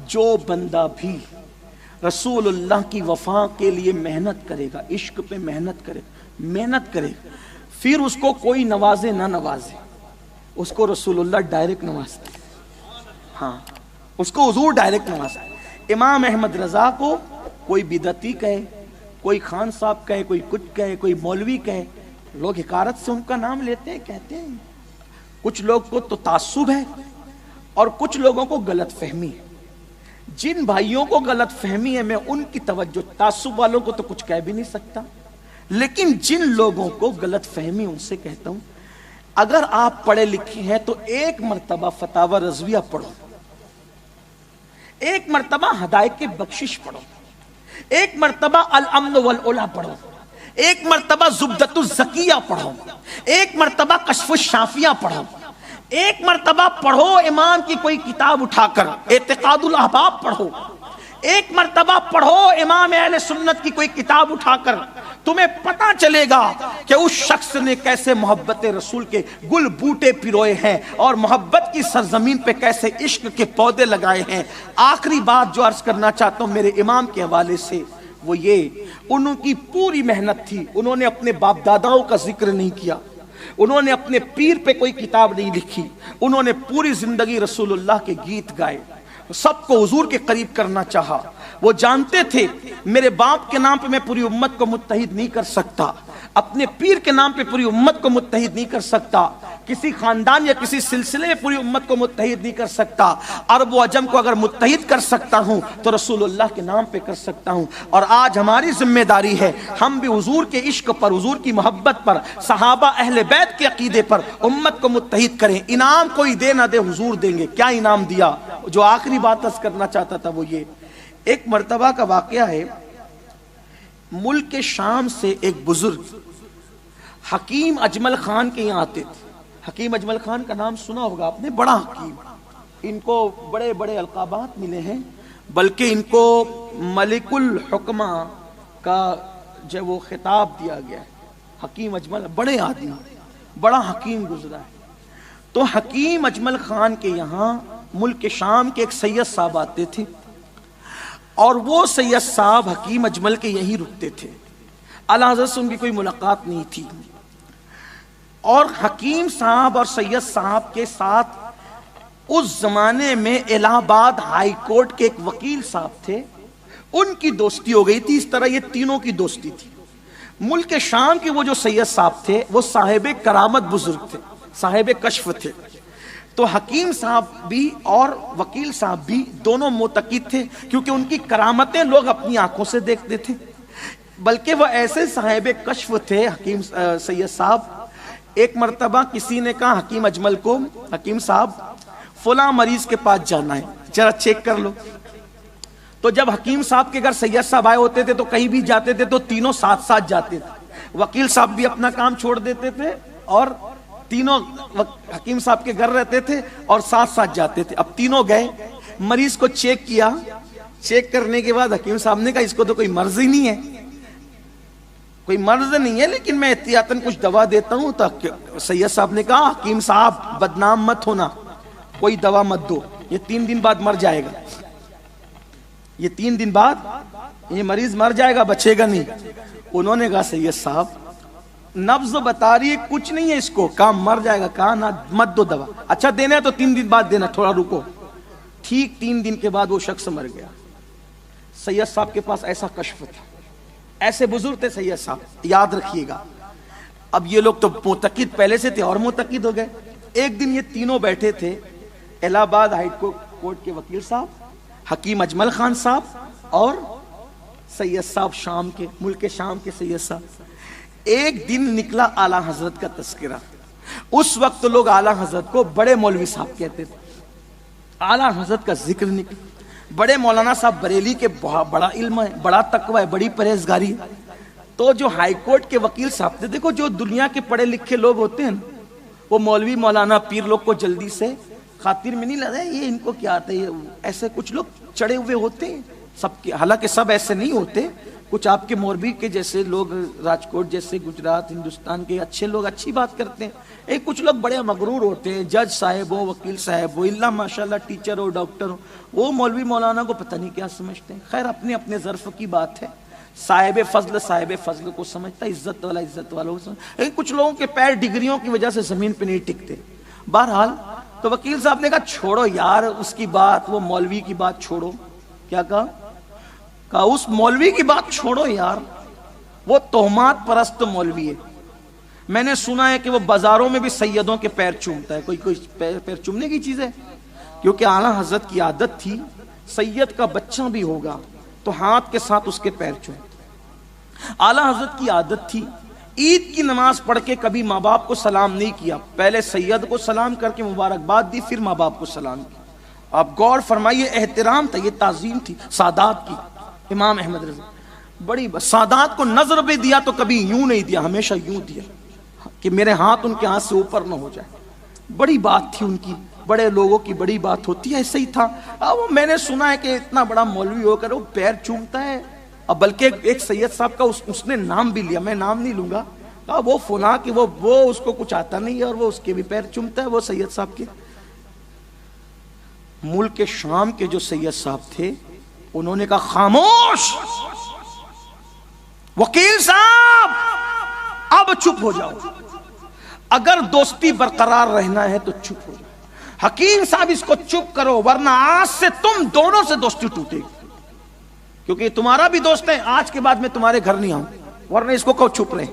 جو بندہ بھی رسول اللہ کی وفا کے لیے محنت کرے گا، عشق پہ محنت کرے، پھر اس کو کوئی نوازے نہ نوازے، اس کو رسول اللہ ڈائریکٹ نوازتے ہیں۔ ہاں، اس کو حضور ڈائریکٹ نوازتے ہیں۔ امام احمد رضا کو کوئی بدعتی کہے، کوئی خان صاحب کہے، کوئی کچھ کہے، کوئی مولوی کہے، لوگ حقارت سے ان کا نام لیتے ہیں، کہتے ہیں۔ کچھ لوگ کو تو تعصب ہے اور کچھ لوگوں کو غلط فہمی ہے۔ جن بھائیوں کو غلط فہمی ہے میں ان کی توجہ، تعصب والوں کو تو کچھ کہہ بھی نہیں سکتا، لیکن جن لوگوں کو غلط فہمی ان سے کہتا ہوں، اگر آپ پڑھے لکھے ہیں تو ایک مرتبہ فتاوی رضویہ پڑھو، ایک مرتبہ ہدایت کی بخشش پڑھو، ایک مرتبہ الامن والعلا پڑھو، ایک مرتبہ زبدۃ الزکیہ پڑھو، ایک مرتبہ کشف الشافیہ پڑھو، ایک مرتبہ پڑھو امام کی کوئی کتاب اٹھا کر اعتقاد الاحباب پڑھو، ایک مرتبہ پڑھو امام اہل سنت کی کوئی کتاب اٹھا کر، تمہیں پتہ چلے گا کہ اس شخص نے کیسے محبت رسول کے گل بوٹے پروئے ہیں اور محبت کی سرزمین پہ کیسے عشق کے پودے لگائے ہیں۔ آخری بات جو عرض کرنا چاہتا ہوں میرے امام کے حوالے سے وہ یہ، انہوں کی پوری محنت تھی، انہوں نے اپنے باپ داداؤں کا ذکر نہیں کیا، انہوں نے اپنے پیر پہ کوئی کتاب نہیں لکھی، انہوں نے پوری زندگی رسول اللہ کے گیت گائے، سب کو حضور کے قریب کرنا چاہا۔ وہ جانتے تھے میرے باپ کے نام پہ میں پوری امت کو متحد نہیں کر سکتا، اپنے پیر کے نام پہ پوری امت کو متحد نہیں کر سکتا، کسی خاندان یا کسی سلسلے میں پوری امت کو متحد نہیں کر سکتا، عرب و عجم کو اگر متحد کر سکتا ہوں تو رسول اللہ کے نام پہ کر سکتا ہوں۔ اور آج ہماری ذمہ داری ہے ہم بھی حضور کے عشق پر، حضور کی محبت پر، صحابہ اہل بیت کے عقیدے پر امت کو متحد کریں۔ انعام کوئی دے نہ دے حضور دیں گے۔ کیا انعام دیا؟ جو آخری بات عرض کرنا چاہتا تھا وہ یہ، ایک مرتبہ کا واقعہ ہے، ملک شام سے ایک بزرگ حکیم اجمل خان کے یہاں آتے تھے۔ حکیم اجمل خان کا نام سنا ہوگا آپ نے، بڑا حکیم، ان کو بڑے بڑے القابات ملے ہیں، بلکہ ان کو ملک الحکمہ کا جو وہ خطاب دیا گیا ہے۔ حکیم اجمل بڑے آدمی، بڑا حکیم گزرا ہے۔ تو حکیم اجمل خان کے یہاں ملک شام کے ایک سید صاحب آتے تھے، اور وہ سید صاحب حکیم اجمل کے یہیں رکتے تھے، اعلیٰ حضرت سے ان کی کوئی ملاقات نہیں تھی۔ اور حکیم صاحب اور سید صاحب کے ساتھ اس زمانے میں الہ آباد ہائی کورٹ کے ایک وکیل صاحب تھے، ان کی دوستی ہو گئی تھی۔ اس طرح یہ تینوں کی دوستی تھی۔ ملک شام کے وہ جو سید صاحب تھے وہ صاحب کرامت بزرگ تھے، صاحب کشف تھے۔ تو حکیم صاحب بھی اور وکیل صاحب بھی دونوں معتقد تھے، کیونکہ ان کی کرامتیں لوگ اپنی آنکھوں سے دیکھتے تھے۔ بلکہ وہ ایسے صاحب کشف تھے حکیم سید صاحب، ایک مرتبہ کسی نے کہا حکیم اجمل کو، حکیم صاحب فلاں مریض کے پاس جانا ہے، ذرا چیک کر لو۔ تو جب حکیم صاحب کے گھر سید صاحب آئے ہوتے تھے تو کہیں بھی جاتے تھے تو تینوں ساتھ ساتھ جاتے تھے، وکیل صاحب بھی اپنا کام چھوڑ دیتے تھے اور تینوں حکیم صاحب کے گھر رہتے تھے اور ساتھ ساتھ جاتے تھے۔ اب تینوں گئے، مریض کو چیک کیا، چیک کرنے کے بعد حکیم صاحب نے کہا اس کو تو کوئی مرض ہی نہیں ہے، کوئی مرض نہیں ہے، لیکن میں احتیاطاً کچھ دوا دیتا ہوں۔ تو سید صاحب نے کہا حکیم صاحب بدنام مت ہونا، کوئی دوا مت دو، یہ 3 دن بعد مر جائے گا، یہ 3 دن بعد یہ مریض مر جائے گا، بچے گا نہیں۔ انہوں نے کہا سید صاحب نبض بتا رہی ہے کچھ نہیں ہے اس کو، کہا مر جائے گا، کہا نہ مت دو دوا، اچھا دینا ہے تو 3 دن بعد دینا، تھوڑا رکو۔ ٹھیک 3 دن کے بعد وہ شخص مر گیا۔ سید صاحب کے پاس ایسا کشف تھا، ایسے بزرگ تھے سید صاحب، یاد رکھیے گا۔ اب یہ لوگ تو معتقد پہلے سے تھے اور معتقد ہو گئے۔ ایک دن یہ تینوں بیٹھے تھے، الہ آباد ہائی کورٹ کے وکیل صاحب، حکیم اجمل خان صاحب اور سید صاحب شام کے، ملک شام کے سید صاحب۔ ایک دن نکلا اعلیٰ حضرت کا تذکرہ۔ اس وقت لوگ اعلیٰ حضرت کو بڑے مولوی صاحب کہتے تھے، اعلیٰ حضرت کا ذکر نکلا۔ بڑے مولانا صاحب بریلی کے، بڑا علم ہے، بڑا تقوی ہے، بڑی پرہیزگاری ہے۔ تو جو ہائی کورٹ کے وکیل صاحب تھے، دیکھو جو دنیا کے پڑھے لکھے لوگ ہوتے ہیں وہ مولوی مولانا پیر لوگ کو جلدی سے خاطر میں نہیں لگا یہ ان کو کیا آتا ہے، ایسے کچھ لوگ چڑے ہوئے ہوتے ہیں سب کے، حالانکہ سب ایسے نہیں ہوتے، کچھ آپ کے موربی کے جیسے لوگ، راجکوٹ جیسے، گجرات، ہندوستان کے اچھے لوگ اچھی بات کرتے ہیں، کچھ لوگ بڑے مغرور ہوتے ہیں، جج صاحب ہو، وکیل صاحب ہو، اللہ ماشاءاللہ ٹیچر ہو، ڈاکٹر ہو، وہ مولوی مولانا کو پتہ نہیں کیا سمجھتے ہیں۔ خیر اپنے اپنے ظرف کی بات ہے، صاحب فضل کو سمجھتا ہے، عزت والا عزت والوں کو سمجھتا ہے، کچھ لوگوں کے پیر ڈگریوں کی وجہ سے زمین پہ نہیں ٹکتے۔ بہرحال تو وکیل صاحب نے کہا چھوڑو یار اس کی بات، وہ مولوی کی بات چھوڑو۔ کیا کہا اس مولوی کی بات چھوڑو یار، وہ تہمات پرست مولوی ہے۔ میں نے سنا ہے کہ وہ بازاروں میں بھی سیدوں کے پیر چومتا ہے۔ کوئی پیر چومنے کی چیز ہے؟ کیونکہ اعلیٰ حضرت کی عادت تھی سید کا بچہ بھی ہوگا تو ہاتھ کے ساتھ اس کے پیر چوم۔ اعلیٰ حضرت کی عادت تھی عید کی نماز پڑھ کے کبھی ماں باپ کو سلام نہیں کیا، پہلے سید کو سلام کر کے مبارکباد دی، پھر ماں باپ کو سلام کیا۔ آپ غور فرمائیے، احترام تھا، یہ تعظیم تھی سادات کی۔ امام احمد رضا بڑی سادات کو نظر بھی دیا تو کبھی یوں نہیں دیا، ہمیشہ یوں دیا کہ میرے ہاتھ ان کے ہاتھ سے اوپر نہ ہو جائے۔ بڑی بات تھی ان کی، بڑے لوگوں کی بڑی بات ہوتی ہے، ایسے ہی تھا۔ اب میں نے سنا ہے کہ اتنا بڑا مولوی ہو کر وہ پیر چومتا ہے، اب بلکہ ایک سید صاحب کا اس نے نام بھی لیا، میں نام نہیں لوں گا، وہ فلاں کہ وہ اس کو کچھ آتا نہیں ہے اور وہ اس کے بھی پیر چومتا ہے، وہ سید صاحب کے۔ ملک شام کے جو سید صاحب تھے انہوں نے کہا خاموش، وکیل صاحب اب چپ ہو جاؤ، اگر دوستی برقرار رہنا ہے تو چپ ہو جاؤ، حکیم صاحب اس کو چپ کرو ورنہ آج سے تم دونوں سے دوستی ٹوٹے گی، کیونکہ یہ تمہارا بھی دوست ہے، آج کے بعد میں تمہارے گھر نہیں آؤں، ورنہ اس کو کہو چپ رہے۔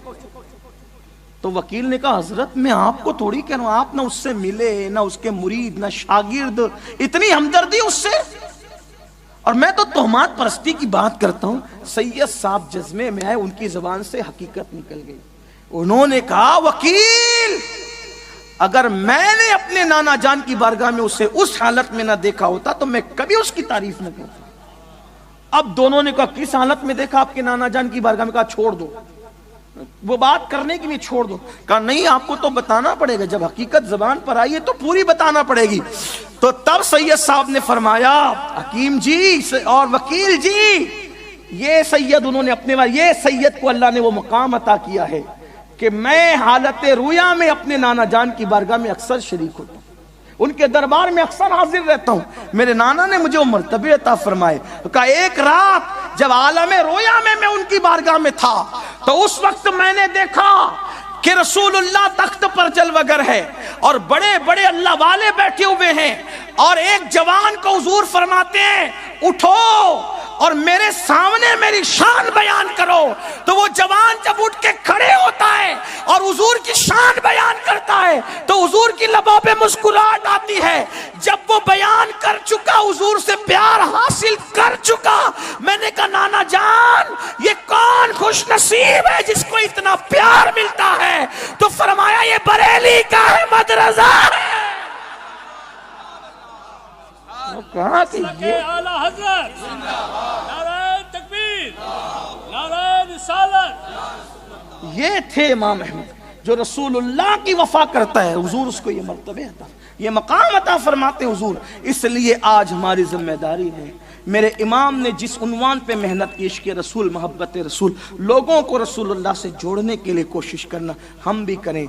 تو وکیل نے کہا حضرت میں آپ کو تھوڑی کہہ رہا ہوں، آپ نہ اس سے ملے، نہ اس کے مرید، نہ شاگرد، اتنی ہمدردی اس سے، اور میں تو تہمات پرستی کی بات کرتا ہوں۔ سید صاحب جذبے میں آئے، ان کی زبان سے حقیقت نکل گئی۔ انہوں نے کہا وکیل اگر میں نے اپنے نانا جان کی بارگاہ میں اسے اس حالت میں نہ دیکھا ہوتا تو میں کبھی اس کی تعریف نہ کرتا۔ اب دونوں نے کہا کس حالت میں دیکھا آپ کے نانا جان کی بارگاہ میں؟ کہا چھوڑ دو، وہ بات کرنے کی نہیں، چھوڑ دو۔ کہا نہیں آپ کو تو بتانا پڑے گا، جب حقیقت زبان پر آئی ہے تو پوری بتانا پڑے گی۔ تو تب سید صاحب نے فرمایا حکیم جی اور وکیل جی، یہ سید انہوں نے اپنے یہ سید کو اللہ نے وہ مقام عطا کیا ہے کہ میں حالت رویا میں اپنے نانا جان کی بارگاہ میں اکثر شریک ہوتا ہوں، ان کے دربار میں اکثر حاضر رہتا ہوں، میرے نانا نے مجھے وہ مرتبے عطا فرمائے۔ کہا ایک رات جب عالم رویا میں ان کی بارگاہ میں تھا تو اس وقت میں نے دیکھا کہ رسول اللہ تخت پر جلوگر ہے اور بڑے بڑے اللہ والے بیٹھے ہوئے ہیں، اور ایک جوان کو حضور فرماتے ہیں اٹھو اور میرے سامنے میری شان بیان کرو۔ تو وہ جوان جب اٹھ کے کھڑے ہوتا ہے اور حضور کی شان بیان کرتا ہے تو حضور کی لبوں پہ مسکراہٹ آتی ہے۔ جب وہ بیان کر چکا، حضور سے پیار حاصل کر چکا، میں نے کہا نانا جان یہ کون خوش نصیب ہے جس کو اتنا پیار ملتا ہے؟ تو فرمایا یہ بریلی کا احمد رضا ہے۔ کہاں کہ یہ اعلیٰ حضرت، نعرہ تکبیر، نعرہ رسالت، یہ تھے امام احمد جو رسول اللہ کی وفا کرتا ہے، حضور اس کو یہ مرتبہ عطا، یہ مقام عطا فرماتے حضور۔ اس لیے آج ہماری ذمہ داری ہے، میرے امام نے جس عنوان پہ محنت کی، عشق رسول، محبت رسول، لوگوں کو رسول اللہ سے جوڑنے کے لیے کوشش کرنا، ہم بھی کریں۔